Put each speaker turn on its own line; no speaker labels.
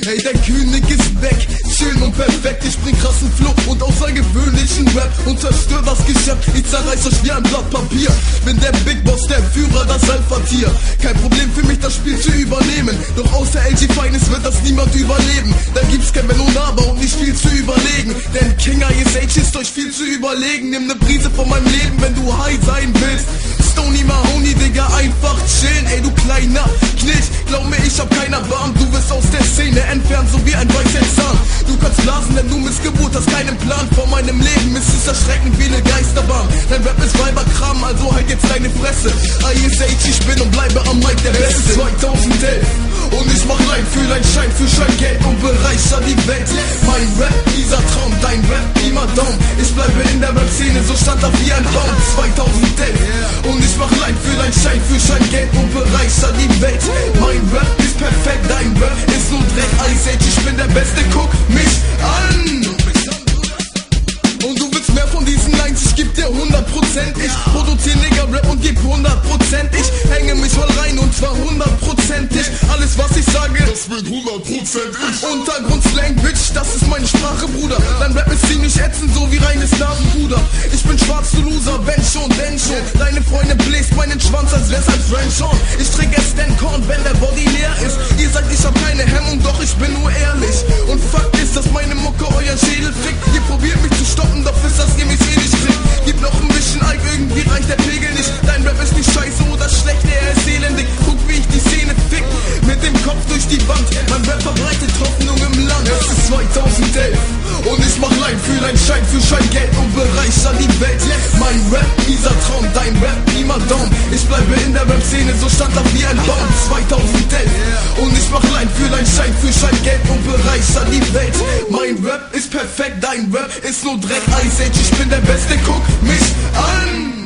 Ey, der König ist weg, schön und perfekt. Ich bring krassen Flow und außergewöhnlichen Rap und zerstör das Geschäft. Ich zerreiß euch wie ein Blatt Papier. Bin der Big Boss, der Führer, das Alpha-Tier. Kein Problem für mich, das Spiel zu übernehmen. Doch außer LG Finest wird das niemand überleben. Da gibt's kein Wenn und Aber und nicht viel zu überlegen. Denn King ISH ist euch viel zu überlegen. Nimm ne Brise von meinem Leben, wenn du high sein willst. Stony Mahoney, Digga, einfach chillen. Ey, du kleiner Knilch, glaub mir, ich hab keiner Barm. Du wirst aus der Szene entfernt, so wie ein weißer Zahn. Du kannst blasen, denn du Missgeburt hast keinen Plan vor meinem Leben. Es ist erschreckend wie ne Geisterbahn. Dein Rap ist Weiberkram, also halt jetzt deine Fresse. ISH, ich bin und bleibe am Mic der Beste. 2011 und ich mach Leid für dein Schein, für Scheingeld und bereicher die Welt. Mein Rap, dieser Traum, dein Rap, immer Down. Ich bleibe in der Rap-Szene, so standhaft wie ein Baum. 2011 und ich mach Leid für dein Schein, für Scheingeld und bereicher die Welt. Mein Rap ist perfekt, dein Rap ist nur Dreck. ISH, ich bin der Beste, guck mich an. Und du willst mehr von diesen Lines, ich geb dir 100%. Ich produziere Nigger-Rap und geb 100%. Ich hänge mich voll rein und zwar 100%. Alles was ich sage,
das wird 100%.
Untergrund-Slang, Bitch, das ist meine Sprache, Bruder. Dein Rap ist ziemlich ätzend, so wie reines Nasenpuder. Ich bin schwarz, du Loser, wenn schon, denn schon. Deine Freundin bläst meinen Schwanz, als wär's ein French Horn. Ich trinke erst den Korn, wenn der Body leer ist. Ihr sagt, ich hab keine Hemmung, doch ich bin nur ehrlich. Und Fakt ist, dass meine Mucke euren Schädel fickt. Ihr probiert mich zu stoppen, doch wisst, dass ihr mich eh nicht kriegt. Gib noch ein bisschen Alk, irgendwie reicht der Pegel nicht. Dein Rap ist nicht scheiße oder schlecht, er ist elendig. Guck, wie ich die Szene fick, mit dem Kopf durch die Wand. Mein Rap verbreitet Hoffnung im Land. Es ist 2011 und ich mach Leid für dein Schein, für Scheingeld und bereicher die Welt. Mein Rap, dieser Traum, dein Rap, immer Down. Ich bleibe in der Rap-Szene, so standhaft wie ein Baum. 2011 und ich mach Leid für dein Schein, für Scheingeld und bereicher die Welt. Mein Rap ist perfekt, dein Rap ist nur Dreck. ISH, ich bin der Beste, guck mich an.